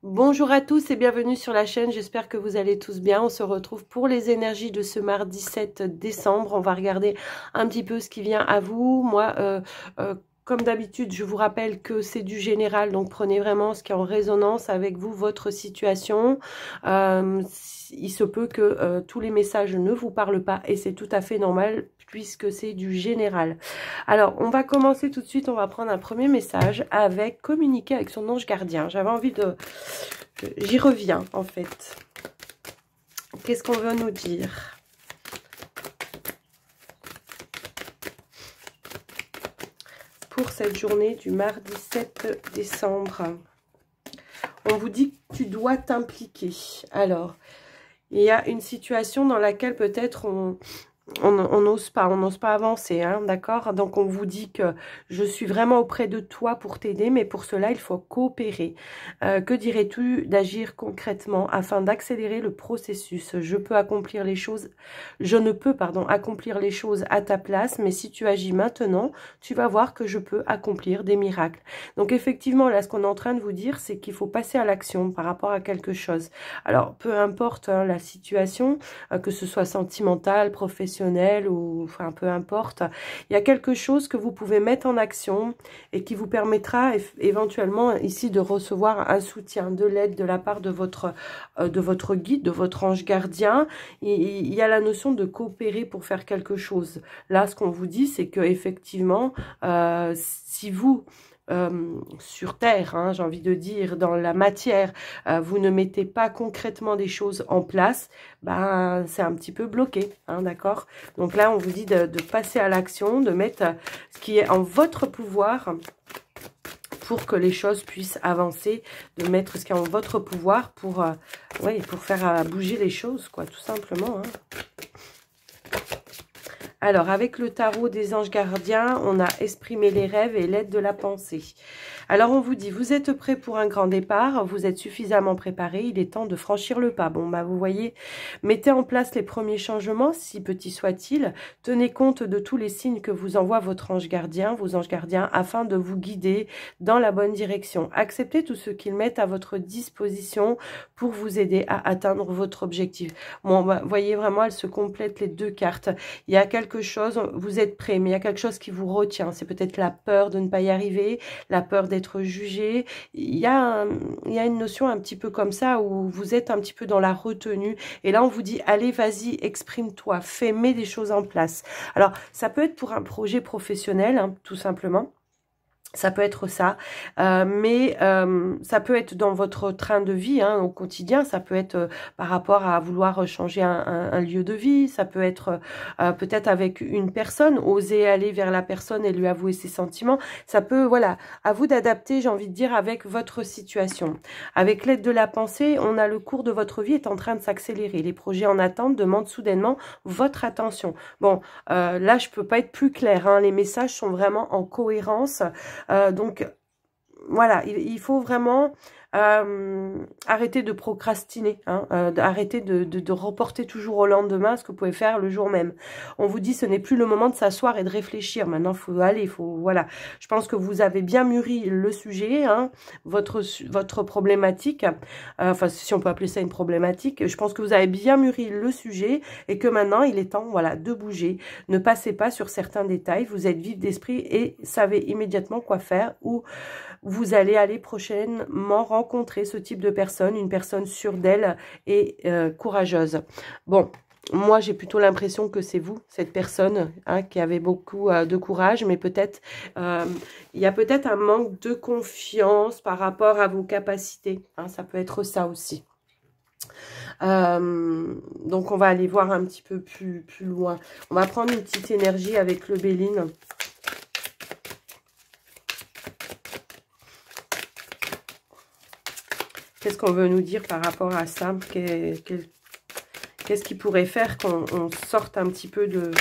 Bonjour à tous et bienvenue sur la chaîne, j'espère que vous allez tous bien. On se retrouve pour les énergies de ce mardi 7 décembre. On va regarder un petit peu ce qui vient à vous. Moi, comme d'habitude, je vous rappelle que c'est du général, donc prenez vraiment ce qui est en résonance avec vous, votre situation. Il se peut que tous les messages ne vous parlent pas et c'est tout à fait normal puisque c'est du général. Alors, on va commencer tout de suite, on va prendre un premier message avec communiquer avec son ange gardien. J'avais envie de... J'y reviens, en fait. Qu'est-ce qu'on veut nous dire? Pour cette journée du mardi 7 décembre. On vous dit que tu dois t'impliquer. Alors, il y a une situation dans laquelle peut-être on n'ose pas avancer, hein, d'accord? Donc, on vous dit que je suis vraiment auprès de toi pour t'aider, mais pour cela, il faut coopérer. Que dirais-tu d'agir concrètement afin d'accélérer le processus? Je peux accomplir les choses, je ne peux, pardon, accomplir les choses à ta place, mais si tu agis maintenant, tu vas voir que je peux accomplir des miracles. Donc, effectivement, là, ce qu'on est en train de vous dire, c'est qu'il faut passer à l'action par rapport à quelque chose. Alors, peu importe hein, la situation, que ce soit sentimentale, professionnelle, ou enfin peu importe, il y a quelque chose que vous pouvez mettre en action et qui vous permettra éventuellement ici de recevoir un soutien, de l'aide de la part de votre guide, de votre ange gardien. Il y a la notion de coopérer pour faire quelque chose. Là, ce qu'on vous dit, c'est que effectivement, si vous sur terre, hein, j'ai envie de dire, dans la matière, vous ne mettez pas concrètement des choses en place, ben c'est un petit peu bloqué, hein, d'accord? Donc là, on vous dit de passer à l'action, de mettre ce qui est en votre pouvoir pour que les choses puissent avancer, de mettre ce qui est en votre pouvoir pour, ouais, pour faire bouger les choses, quoi, tout simplement, hein. Alors, avec le tarot des anges gardiens, on a exprimé les rêves et l'aide de la pensée. Alors, on vous dit, vous êtes prêt pour un grand départ, vous êtes suffisamment préparé, il est temps de franchir le pas. Bon, bah, vous voyez, mettez en place les premiers changements, si petits soient-ils. Tenez compte de tous les signes que vous envoie votre ange gardien, vos anges gardiens, afin de vous guider dans la bonne direction. Acceptez tout ce qu'ils mettent à votre disposition pour vous aider à atteindre votre objectif. Bon, bah, vous voyez vraiment, elles se complètent les deux cartes. Il y a quelque chose, vous êtes prêt, mais il y a quelque chose qui vous retient. C'est peut-être la peur de ne pas y arriver, la peur d'être jugé. Il y a une notion un petit peu comme ça où vous êtes un petit peu dans la retenue. Et là, on vous dit, allez, vas-y, exprime-toi, mets des choses en place. Alors, ça peut être pour un projet professionnel, hein, tout simplement. Ça peut être ça, mais ça peut être dans votre train de vie hein, au quotidien, ça peut être par rapport à vouloir changer un lieu de vie, ça peut être peut-être avec une personne, oser aller vers la personne et lui avouer ses sentiments, ça peut, voilà, à vous d'adapter, j'ai envie de dire, avec votre situation. Avec l'aide de la pensée, on a le cours de votre vie est en train de s'accélérer, les projets en attente demandent soudainement votre attention. Bon, là, je peux pas être plus claire, hein, les messages sont vraiment en cohérence. Donc, voilà, il faut vraiment arrêter de procrastiner, hein, arrêter de reporter toujours au lendemain ce que vous pouvez faire le jour même. On vous dit ce n'est plus le moment de s'asseoir et de réfléchir. Maintenant, il faut aller, voilà. Je pense que vous avez bien mûri le sujet, hein, votre problématique. Enfin, si on peut appeler ça une problématique. Je pense que vous avez bien mûri le sujet et que maintenant, il est temps, voilà, de bouger. Ne passez pas sur certains détails. Vous êtes vif d'esprit et savez immédiatement quoi faire ou vous allez aller prochainement rencontrer ce type de personne, une personne sûre d'elle et courageuse. Bon, moi j'ai plutôt l'impression que c'est vous, cette personne hein, qui avait beaucoup de courage, mais peut-être il y a peut-être un manque de confiance par rapport à vos capacités. Hein, ça peut être ça aussi. Donc on va aller voir un petit peu plus loin. On va prendre une petite énergie avec le Béline. Qu'est-ce qu'on veut nous dire par rapport à ça? Qu'est-ce qui pourrait faire qu'on sorte un petit peu de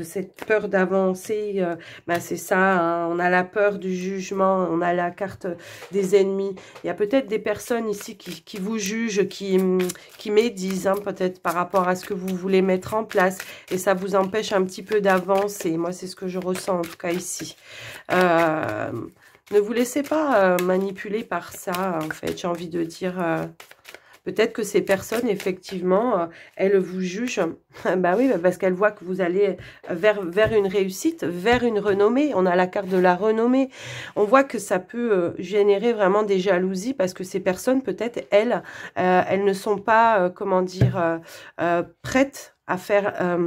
cette peur d'avancer? Ben c'est ça, hein, on a la peur du jugement, on a la carte des ennemis. Il y a peut-être des personnes ici qui vous jugent, qui médisent, hein, peut-être par rapport à ce que vous voulez mettre en place. Et ça vous empêche un petit peu d'avancer. Moi, c'est ce que je ressens en tout cas ici. Ne vous laissez pas manipuler par ça, en fait. J'ai envie de dire... peut-être que ces personnes, effectivement, elles vous jugent. Bah oui, parce qu'elles voient que vous allez vers une réussite, vers une renommée. On a la carte de la renommée. On voit que ça peut générer vraiment des jalousies parce que ces personnes, peut-être, elles ne sont pas, comment dire, prêtes à faire...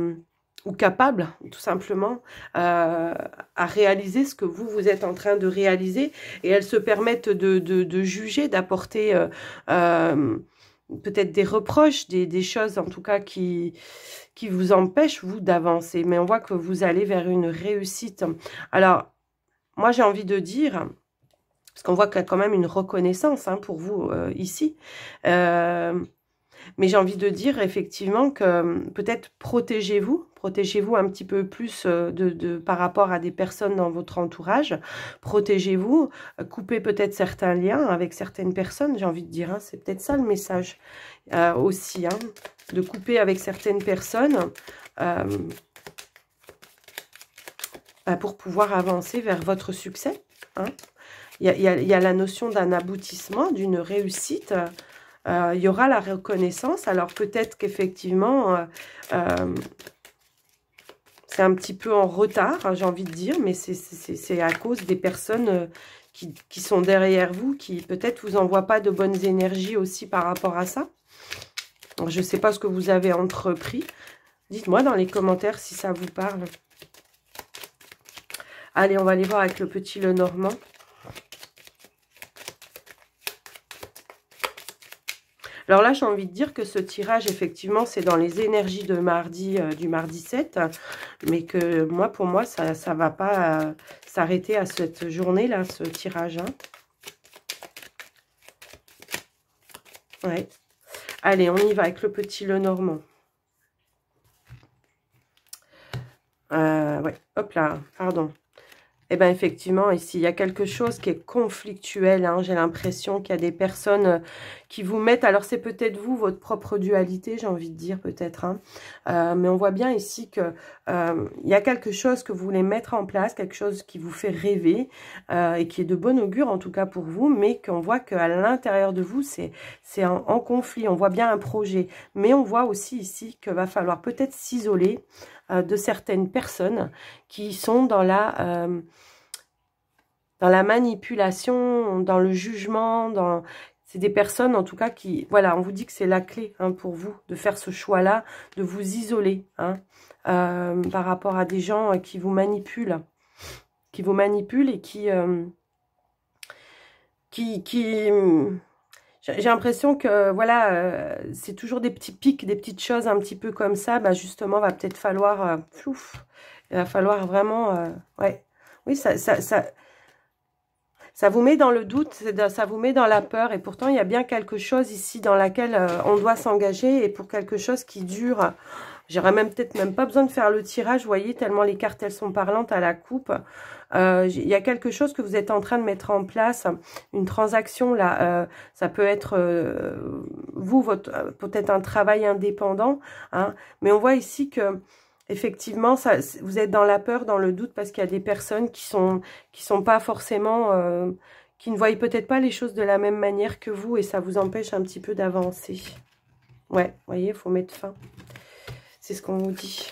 ou capables, tout simplement, à réaliser ce que vous êtes en train de réaliser. Et elles se permettent de juger, d'apporter... peut-être des reproches, des choses en tout cas qui vous empêchent, vous, d'avancer. Mais on voit que vous allez vers une réussite. Alors, moi, j'ai envie de dire, parce qu'on voit qu'il y a quand même une reconnaissance hein, pour vous ici, mais j'ai envie de dire effectivement que peut-être protégez-vous un petit peu plus par rapport à des personnes dans votre entourage. Protégez-vous, coupez peut-être certains liens avec certaines personnes, j'ai envie de dire. Hein, c'est peut-être ça le message aussi, hein, de couper avec certaines personnes pour pouvoir avancer vers votre succès. Hein. Il y a la notion d'un aboutissement, d'une réussite. Il y aura la reconnaissance. Alors peut-être qu'effectivement, c'est un petit peu en retard, hein, j'ai envie de dire, mais c'est à cause des personnes qui sont derrière vous, qui peut-être vous envoient pas de bonnes énergies aussi par rapport à ça. Alors, je ne sais pas ce que vous avez entrepris. Dites-moi dans les commentaires si ça vous parle. Allez, on va aller voir avec le petit Lenormand. Alors là, j'ai envie de dire que ce tirage, effectivement, c'est dans les énergies de mardi, du mardi 7. Mais que moi, pour moi, ça ne va pas s'arrêter à cette journée-là, ce tirage. Hein. Ouais. Allez, on y va avec le petit Lenormand. Ouais, hop là, pardon. Eh bien, effectivement, ici, il y a quelque chose qui est conflictuel. Hein. J'ai l'impression qu'il y a des personnes qui vous mettent... Alors, c'est peut-être vous, votre propre dualité, j'ai envie de dire, peut-être. Hein. Mais on voit bien ici que il y a quelque chose que vous voulez mettre en place, quelque chose qui vous fait rêver et qui est de bon augure, en tout cas pour vous, mais qu'on voit qu'à l'intérieur de vous, c'est en conflit. On voit bien un projet. Mais on voit aussi ici qu'il va falloir peut-être s'isoler de certaines personnes qui sont dans la manipulation, dans le jugement, c'est des personnes en tout cas qui, voilà, on vous dit que c'est la clé hein, pour vous de faire ce choix-là, de vous isoler hein, par rapport à des gens qui vous manipulent et j'ai l'impression que, voilà, c'est toujours des petits pics, des petites choses un petit peu comme ça. Bah justement, va peut-être falloir... il va falloir vraiment... ouais. Oui, ça vous met dans le doute, ça vous met dans la peur. Et pourtant, il y a bien quelque chose ici dans laquelle on doit s'engager. Et pour quelque chose qui dure... J'aurais peut-être même pas besoin de faire le tirage, vous voyez, tellement les cartes, elles sont parlantes à la coupe. Il y a quelque chose que vous êtes en train de mettre en place, une transaction là, ça peut être vous, peut-être un travail indépendant, hein, mais on voit ici que effectivement, vous êtes dans la peur, dans le doute, parce qu'il y a des personnes qui sont pas forcément, qui ne voient peut-être pas les choses de la même manière que vous, et ça vous empêche un petit peu d'avancer. Ouais, vous voyez, il faut mettre fin. C'est ce qu'on vous dit.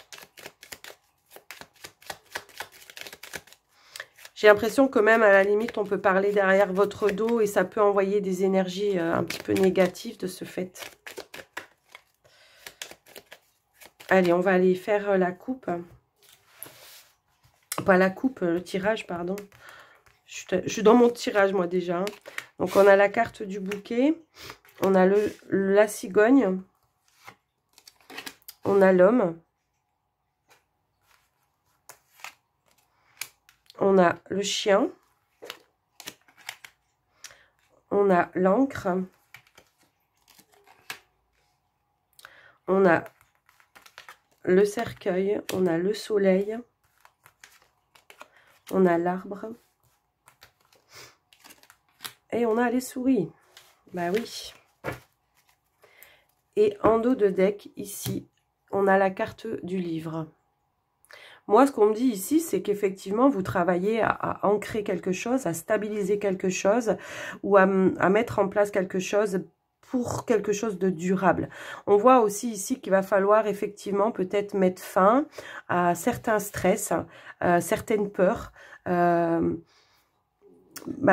J'ai l'impression que même à la limite, on peut parler derrière votre dos et ça peut envoyer des énergies un petit peu négatives de ce fait. Allez, on va aller faire la coupe. Pas la coupe, le tirage, pardon. Je suis dans mon tirage, moi, déjà. Donc, on a la carte du bouquet. On a la cigogne. On a l'homme. On a le chien. On a l'encre. On a le cercueil. On a le soleil. On a l'arbre. Et on a les souris. Bah oui. Et en dos de deck, ici, on a la carte du livre. Moi, ce qu'on me dit ici, c'est qu'effectivement, vous travaillez à ancrer quelque chose, à stabiliser quelque chose ou à mettre en place quelque chose pour quelque chose de durable. On voit aussi ici qu'il va falloir effectivement peut-être mettre fin à certains stress, certaines peurs,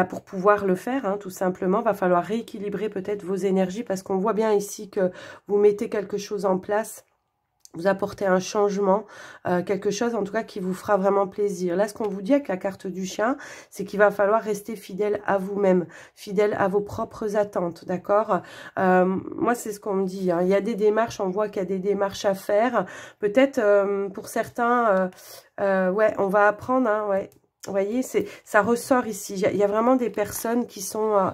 pour pouvoir le faire, hein, tout simplement. Va falloir rééquilibrer peut-être vos énergies parce qu'on voit bien ici que vous mettez quelque chose en place. Vous apportez un changement, quelque chose en tout cas qui vous fera vraiment plaisir. Là, ce qu'on vous dit avec la carte du chien, c'est qu'il va falloir rester fidèle à vous-même, fidèle à vos propres attentes, d'accord? Moi, c'est ce qu'on me dit, hein. Il y a des démarches, on voit qu'il y a des démarches à faire. Peut-être pour certains, ouais, on va apprendre, hein, ouais. Vous voyez, ça ressort ici. Il y a vraiment des personnes qui sont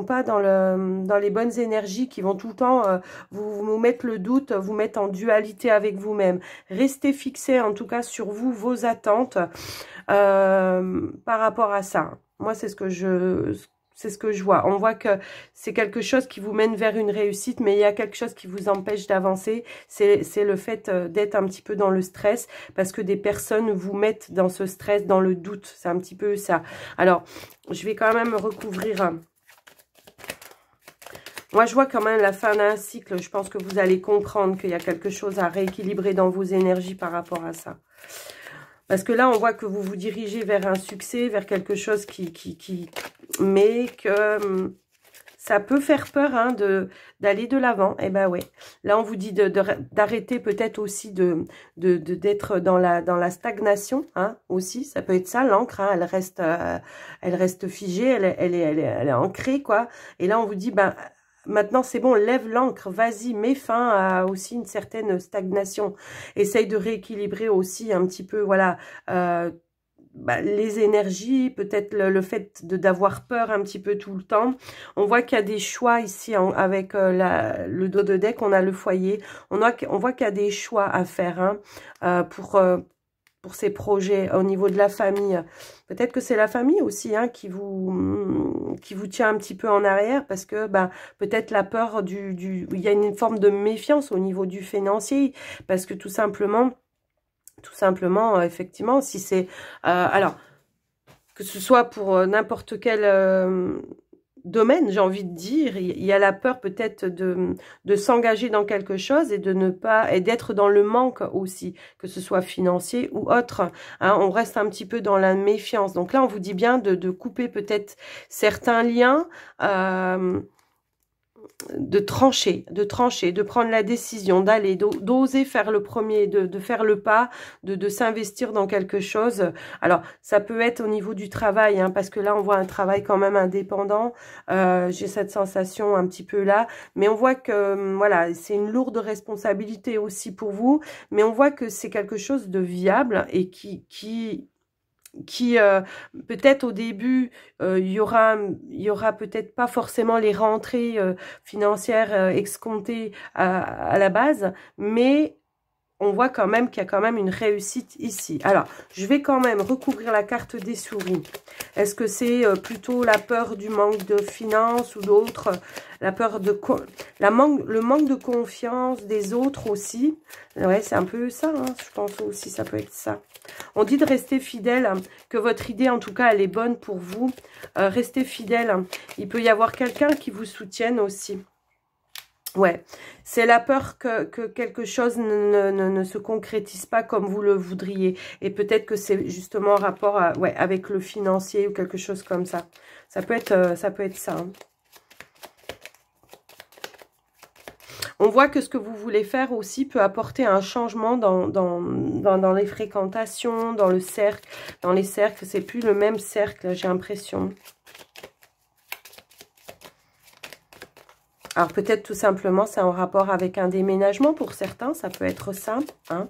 pas dans les bonnes énergies, qui vont tout le temps vous mettre le doute, vous mettre en dualité avec vous-même. Restez fixé en tout cas sur vous, vos attentes par rapport à ça. Moi, c'est ce que je vois. On voit que c'est quelque chose qui vous mène vers une réussite, mais il y a quelque chose qui vous empêche d'avancer. C'est le fait d'être un petit peu dans le stress, parce que des personnes vous mettent dans ce stress, dans le doute. C'est un petit peu ça. Alors, je vais quand même recouvrir. Moi, je vois quand même la fin d'un cycle. Je pense que vous allez comprendre qu'il y a quelque chose à rééquilibrer dans vos énergies par rapport à ça. Parce que là, on voit que vous vous dirigez vers un succès, vers quelque chose mais que ça peut faire peur, hein, d'aller de l'avant. Eh ben ouais. Là, on vous dit d'arrêter peut-être aussi d'être dans la stagnation, hein, aussi. Ça peut être ça, l'encre, hein, elle reste figée, elle est ancrée, quoi. Et là, on vous dit, ben, maintenant, c'est bon, lève l'ancre, vas-y, mets fin à aussi une certaine stagnation. Essaye de rééquilibrer aussi un petit peu, voilà, les énergies, peut-être le fait d'avoir peur un petit peu tout le temps. On voit qu'il y a des choix ici avec le dos de deck, on a le foyer. On voit qu'il y a des choix à faire, hein, pour ces projets au niveau de la famille. Peut-être que c'est la famille aussi, hein, qui vous tient un petit peu en arrière parce que peut-être la peur il y a une forme de méfiance au niveau du financier parce que tout simplement, effectivement, si c'est... alors, que ce soit pour n'importe quel domaine, j'ai envie de dire, il y a la peur peut-être de s'engager dans quelque chose et et d'être dans le manque aussi, que ce soit financier ou autre. Hein, on reste un petit peu dans la méfiance. Donc là, on vous dit bien de couper peut-être certains liens, de trancher, de prendre la décision, d'aller, d'oser faire le premier, de faire le pas, de s'investir dans quelque chose. Alors, ça peut être au niveau du travail, hein, parce que là, on voit un travail quand même indépendant. J'ai cette sensation un petit peu là, mais on voit que, voilà, c'est une lourde responsabilité aussi pour vous, mais on voit que c'est quelque chose de viable et qui peut-être au début il y aura peut-être pas forcément les rentrées financières escomptées à la base, mais on voit quand même qu'il y a quand même une réussite ici. Alors, je vais quand même recouvrir la carte des souris. Est-ce que c'est plutôt la peur du manque de finances ou d'autres, la peur de le manque de confiance des autres aussi? Ouais, c'est un peu ça, hein, je pense aussi, ça peut être ça. On dit de rester fidèle, que votre idée, en tout cas, elle est bonne pour vous. Restez fidèle. Il peut y avoir quelqu'un qui vous soutienne aussi. Ouais, c'est la peur que quelque chose ne se concrétise pas comme vous le voudriez. Et peut-être que c'est justement en rapport avec le financier ou quelque chose comme ça. Ça peut être ça. Hein. On voit que ce que vous voulez faire aussi peut apporter un changement dans les fréquentations, dans le cercle. Dans les cercles, c'est plus le même cercle, j'ai l'impression. Alors peut-être tout simplement c'est en rapport avec un déménagement pour certains, ça peut être ça. Hein.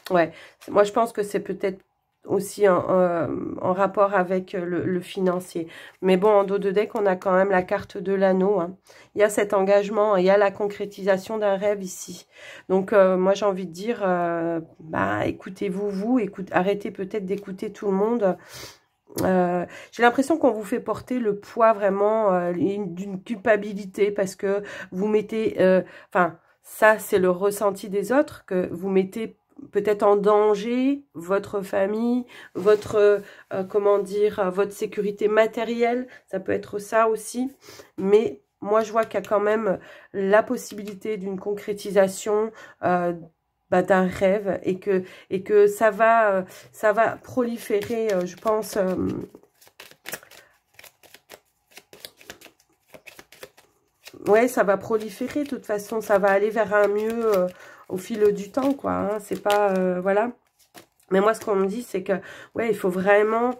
Ouais, moi je pense que c'est peut-être aussi en rapport avec le financier. Mais bon, en dos de deck, on a quand même la carte de l'anneau. Hein. Il y a cet engagement, il y a la concrétisation d'un rêve ici. Donc, moi, j'ai envie de dire, écoutez-vous, arrêtez peut-être d'écouter tout le monde. J'ai l'impression qu'on vous fait porter le poids vraiment d'une culpabilité parce que vous mettez, enfin, ça c'est le ressenti des autres, que vous mettez peut-être en danger votre famille, votre, comment dire, votre sécurité matérielle, ça peut être ça aussi, mais moi je vois qu'il y a quand même la possibilité d'une concrétisation d'un rêve et que ça va proliférer, je pense, ouais, ça va proliférer, de toute façon, ça va aller vers un mieux au fil du temps, quoi, hein, c'est pas, voilà. Mais moi, ce qu'on me dit, c'est que, ouais, il faut vraiment,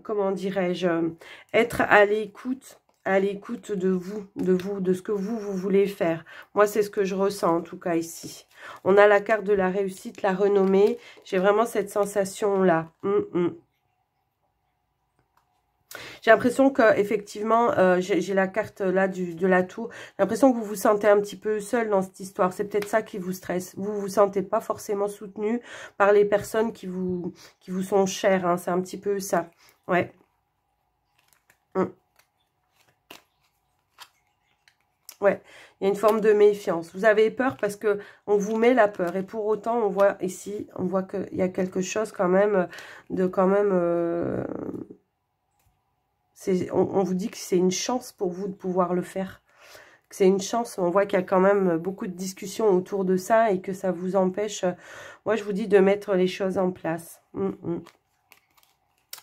comment dirais-je, être à l'écoute de vous, de ce que vous voulez faire. Moi, c'est ce que je ressens, en tout cas, ici. On a la carte de la réussite, la renommée. J'ai vraiment cette sensation-là. J'ai l'impression que effectivement, j'ai la carte là de la tour. J'ai l'impression que vous vous sentez un petit peu seul dans cette histoire. C'est peut-être ça qui vous stresse. Vous vous sentez pas forcément soutenu par les personnes qui vous sont chères. Hein. C'est un petit peu ça. Ouais. Ouais, il y a une forme de méfiance. Vous avez peur parce que on vous met la peur. Et pour autant, on voit ici, on voit qu'il y a quelque chose quand même de on vous dit que c'est une chance pour vous de pouvoir le faire. C'est une chance. On voit qu'il y a quand même beaucoup de discussions autour de ça et que ça vous empêche, moi je vous dis, de mettre les choses en place.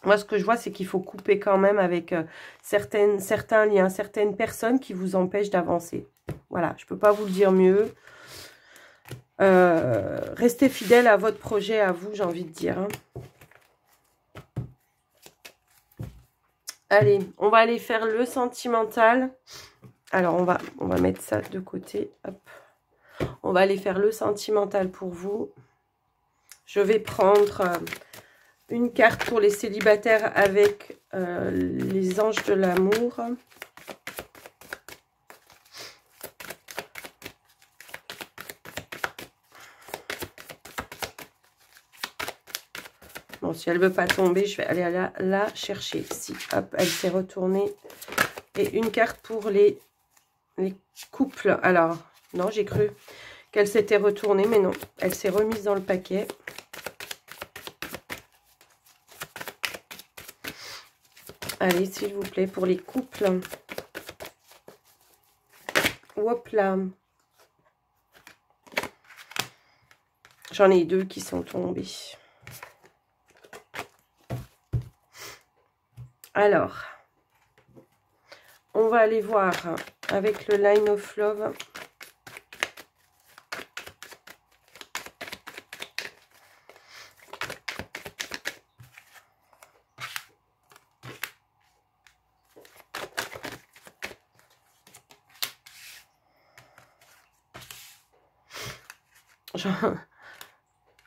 Moi, ce que je vois, c'est qu'il faut couper quand même avec certains liens, certaines personnes qui vous empêchent d'avancer. Voilà, je ne peux pas vous le dire mieux. Restez fidèle à votre projet, à vous, j'ai envie de dire. Hein. Allez, on va aller faire le sentimental. Alors, on va mettre ça de côté. Hop. On va aller faire le sentimental pour vous. Je vais prendre une carte pour les célibataires avec les anges de l'amour. Bon, si elle ne veut pas tomber, je vais aller la chercher. Si, hop, elle s'est retournée. Et une carte pour les couples. Alors, non, j'ai cru qu'elle s'était retournée, mais non. Elle s'est remise dans le paquet. Allez, s'il vous plaît, pour les couples. Hop là. J'en ai deux qui sont tombés. Alors, on va aller voir avec le Line of Love.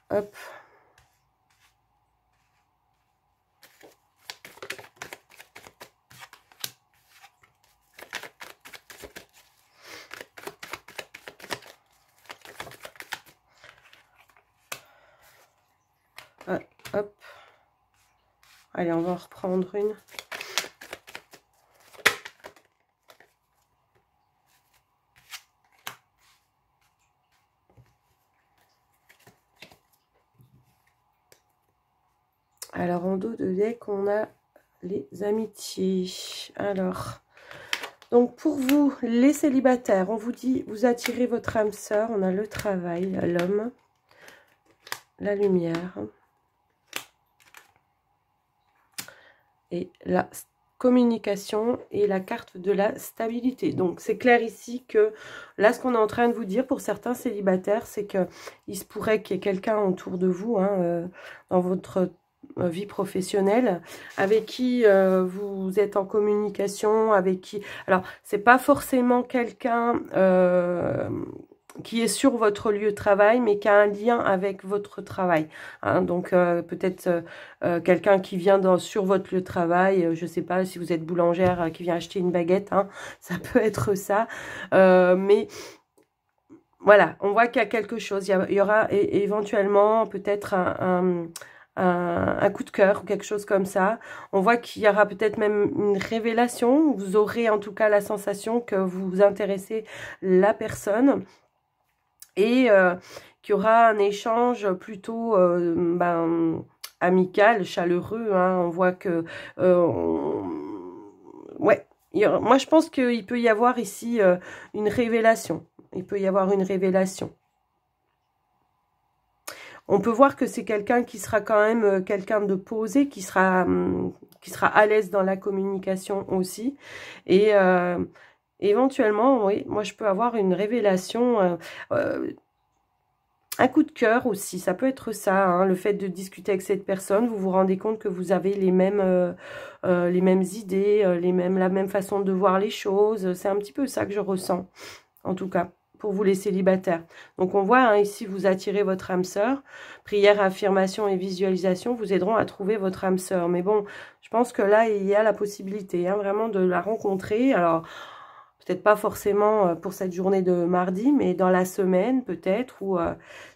Hop. Hop. Allez, on va en reprendre une. Alors, en dos de deck, on a les amitiés. Alors, donc pour vous, les célibataires, on vous dit, vous attirez votre âme sœur. On a le travail, l'homme, la lumière et la communication et la carte de la stabilité. Donc, c'est clair ici que là, ce qu'on est en train de vous dire pour certains célibataires, c'est que il se pourrait qu'il y ait quelqu'un autour de vous, hein, dans votre vie professionnelle, avec qui vous êtes en communication, avec qui... Alors, c'est pas forcément quelqu'un qui est sur votre lieu de travail, mais qui a un lien avec votre travail. Hein, donc, peut-être quelqu'un qui vient sur votre lieu de travail, je sais pas, si vous êtes boulangère, qui vient acheter une baguette, hein, ça peut être ça. Mais... Voilà, on voit qu'il y a quelque chose. Il y aura éventuellement peut-être un coup de cœur ou quelque chose comme ça. On voit qu'il y aura peut-être même une révélation. Vous aurez en tout cas la sensation que vous intéressez la personne et qu'il y aura un échange plutôt amical, chaleureux. Hein. On voit que... ouais, moi je pense qu'il peut y avoir ici une révélation. Il peut y avoir une révélation. On peut voir que c'est quelqu'un qui sera quand même quelqu'un de posé, qui sera à l'aise dans la communication aussi. Et éventuellement, oui, moi je peux avoir une révélation, un coup de cœur aussi. Ça peut être ça, hein, le fait de discuter avec cette personne. Vous vous rendez compte que vous avez les mêmes idées, la même façon de voir les choses. C'est un petit peu ça que je ressens, en tout cas, pour vous les célibataires. Donc on voit hein, ici, vous attirez votre âme sœur. Prière, affirmation et visualisation vous aideront à trouver votre âme sœur. Mais bon, je pense que là, il y a la possibilité hein, vraiment de la rencontrer. Alors, peut-être pas forcément pour cette journée de mardi, mais dans la semaine peut-être, ou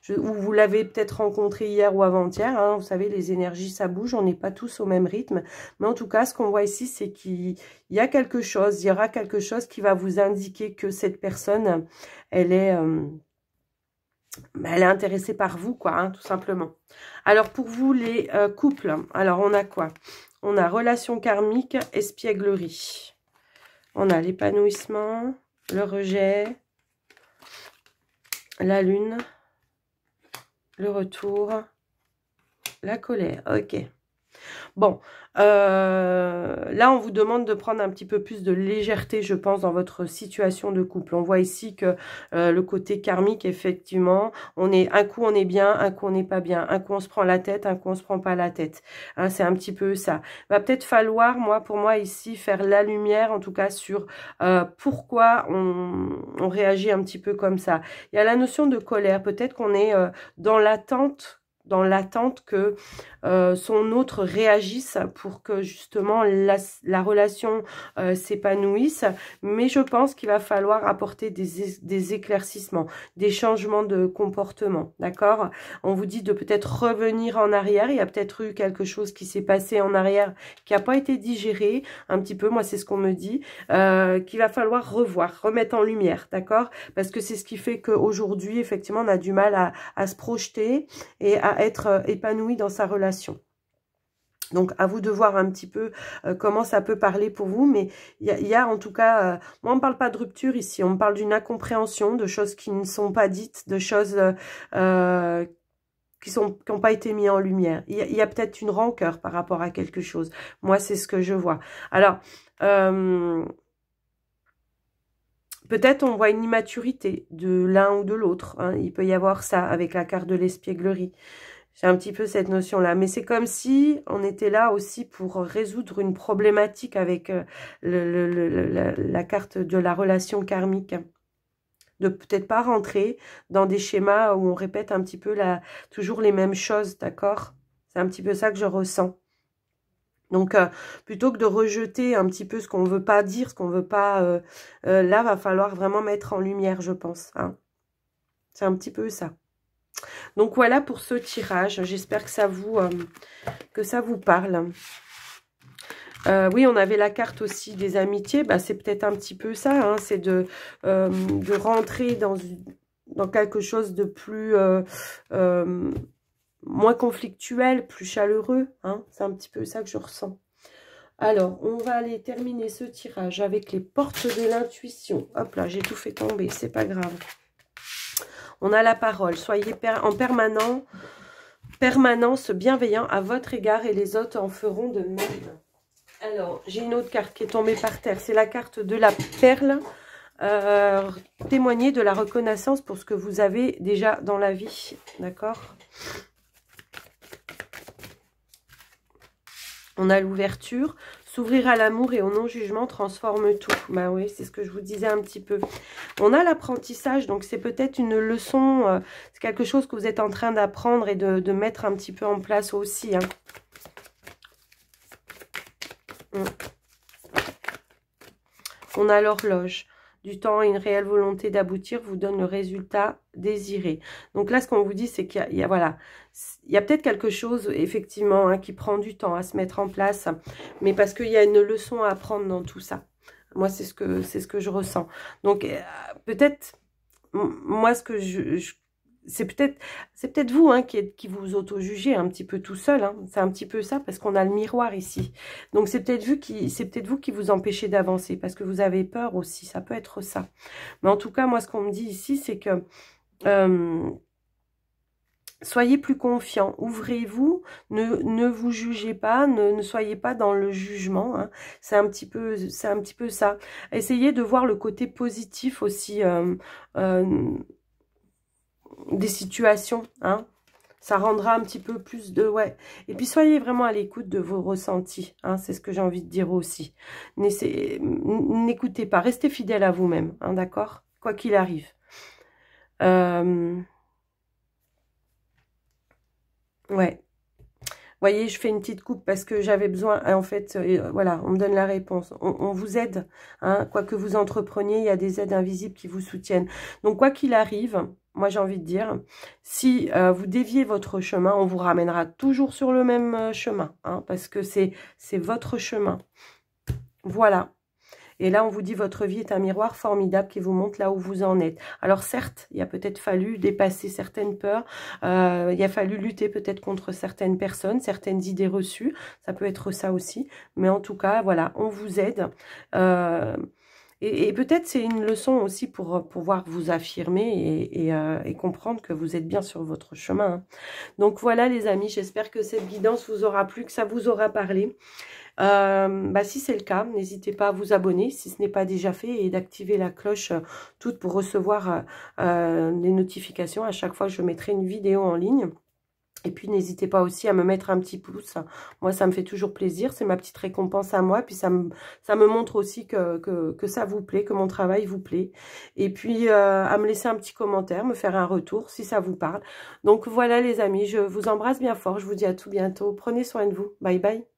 vous l'avez peut-être rencontré hier ou avant-hier. Hein, vous savez, les énergies, ça bouge, on n'est pas tous au même rythme. Mais en tout cas, ce qu'on voit ici, c'est qu'il y a quelque chose, il y aura quelque chose qui va vous indiquer que cette personne, elle est intéressée par vous, quoi, hein, tout simplement. Alors, pour vous, les couples, alors on a quoi? On a relation karmique, espièglerie. On a l'épanouissement, le rejet, la lune, le retour, la colère. Ok. Bon, là, on vous demande de prendre un petit peu plus de légèreté, je pense, dans votre situation de couple. On voit ici que le côté karmique, effectivement, un coup on est bien, un coup on n'est pas bien. Un coup on se prend la tête, un coup on se prend pas la tête. Hein, c'est un petit peu ça. Va peut-être falloir, pour moi ici, faire la lumière, en tout cas, sur pourquoi on réagit un petit peu comme ça. Il y a la notion de colère. Peut-être qu'on est dans l'attente que son autre réagisse pour que justement la relation s'épanouisse. Mais je pense qu'il va falloir apporter des éclaircissements, des changements de comportement, d'accord? On vous dit de peut-être revenir en arrière. Il y a peut-être eu quelque chose qui s'est passé en arrière qui n'a pas été digéré, un petit peu, moi c'est ce qu'on me dit, qu'il va falloir remettre en lumière, d'accord? Parce que c'est ce qui fait qu'aujourd'hui, effectivement, on a du mal à se projeter et à être épanoui dans sa relation. Donc, à vous de voir un petit peu comment ça peut parler pour vous. Mais il y a en tout cas, moi, on ne parle pas de rupture ici. On parle d'une incompréhension, de choses qui ne sont pas dites, de choses qui n'ont pas été mises en lumière. Il y a peut-être une rancœur par rapport à quelque chose. Moi, c'est ce que je vois. Alors, peut-être on voit une immaturité de l'un ou de l'autre. Hein. Il peut y avoir ça avec la carte de l'espièglerie. J'ai un petit peu cette notion-là. Mais c'est comme si on était là aussi pour résoudre une problématique avec la carte de la relation karmique. De peut-être pas rentrer dans des schémas où on répète un petit peu toujours les mêmes choses, d'accord? C'est un petit peu ça que je ressens. Donc, plutôt que de rejeter un petit peu ce qu'on ne veut pas dire, ce qu'on ne veut pas... là, va falloir vraiment mettre en lumière, je pense. Hein. C'est un petit peu ça. Donc voilà pour ce tirage. J'espère que ça vous parle. Oui, on avait la carte aussi des amitiés. Bah, c'est peut-être un petit peu ça. Hein, c'est de rentrer dans quelque chose de plus moins conflictuel, plus chaleureux. Hein, c'est un petit peu ça que je ressens. Alors, on va aller terminer ce tirage avec les portes de l'intuition. Hop là, j'ai tout fait tomber, c'est pas grave. On a la parole. Soyez en permanence bienveillant à votre égard et les autres en feront de même. Alors, j'ai une autre carte qui est tombée par terre. C'est la carte de la perle. Témoignez de la reconnaissance pour ce que vous avez déjà dans la vie. D'accord? On a l'ouverture. S'ouvrir à l'amour et au non-jugement transforme tout. Bah oui, c'est ce que je vous disais un petit peu. On a l'apprentissage, donc c'est peut-être une leçon, c'est quelque chose que vous êtes en train d'apprendre et de mettre un petit peu en place aussi. Hein. On a l'horloge. du temps et une réelle volonté d'aboutir vous donne le résultat désiré. Donc là, ce qu'on vous dit, c'est qu'il y a, voilà, il y a peut-être quelque chose, effectivement, hein, qui prend du temps à se mettre en place, mais parce qu'il y a une leçon à apprendre dans tout ça. Moi, c'est ce que je ressens. Donc, peut-être, moi, ce que c'est peut-être vous, hein, qui vous auto-jugez un petit peu tout seul. Hein. C'est un petit peu ça, parce qu'on a le miroir ici. Donc, c'est peut-être vous qui vous empêchez d'avancer, parce que vous avez peur aussi. Ça peut être ça. Mais en tout cas, moi, ce qu'on me dit ici, c'est que soyez plus confiants, ouvrez-vous, ne vous jugez pas, ne soyez pas dans le jugement. Hein. C'est un petit peu ça. Essayez de voir le côté positif aussi des situations. Hein. Ça rendra un petit peu plus de... ouais. Et puis, soyez vraiment à l'écoute de vos ressentis. Hein. C'est ce que j'ai envie de dire aussi. N'écoutez pas, restez fidèle à vous-même. Hein, d'accord? Quoi qu'il arrive. Ouais. Vous voyez, je fais une petite coupe parce que j'avais besoin, en fait, voilà, on me donne la réponse. On vous aide, hein, quoi que vous entrepreniez, il y a des aides invisibles qui vous soutiennent. Donc, quoi qu'il arrive, moi j'ai envie de dire, si vous déviez votre chemin, on vous ramènera toujours sur le même chemin, hein, parce que c'est votre chemin. Voilà. Et là, on vous dit, votre vie est un miroir formidable qui vous montre là où vous en êtes. Alors certes, il a peut-être fallu dépasser certaines peurs, il a fallu lutter peut-être contre certaines personnes, certaines idées reçues, ça peut être ça aussi. Mais en tout cas, voilà, on vous aide. Et peut-être c'est une leçon aussi pour pouvoir vous affirmer et comprendre que vous êtes bien sur votre chemin. Hein. Donc voilà les amis, j'espère que cette guidance vous aura plu, que ça vous aura parlé. Si c'est le cas, n'hésitez pas à vous abonner si ce n'est pas déjà fait et d'activer la cloche toute pour recevoir les notifications à chaque fois que je mettrai une vidéo en ligne. Et puis, n'hésitez pas aussi à me mettre un petit pouce. Moi, ça me fait toujours plaisir. C'est ma petite récompense à moi. Puis, ça me montre aussi que ça vous plaît, que mon travail vous plaît. Et puis, à me laisser un petit commentaire, me faire un retour si ça vous parle. Donc, voilà les amis, je vous embrasse bien fort. Je vous dis à tout bientôt. Prenez soin de vous. Bye bye.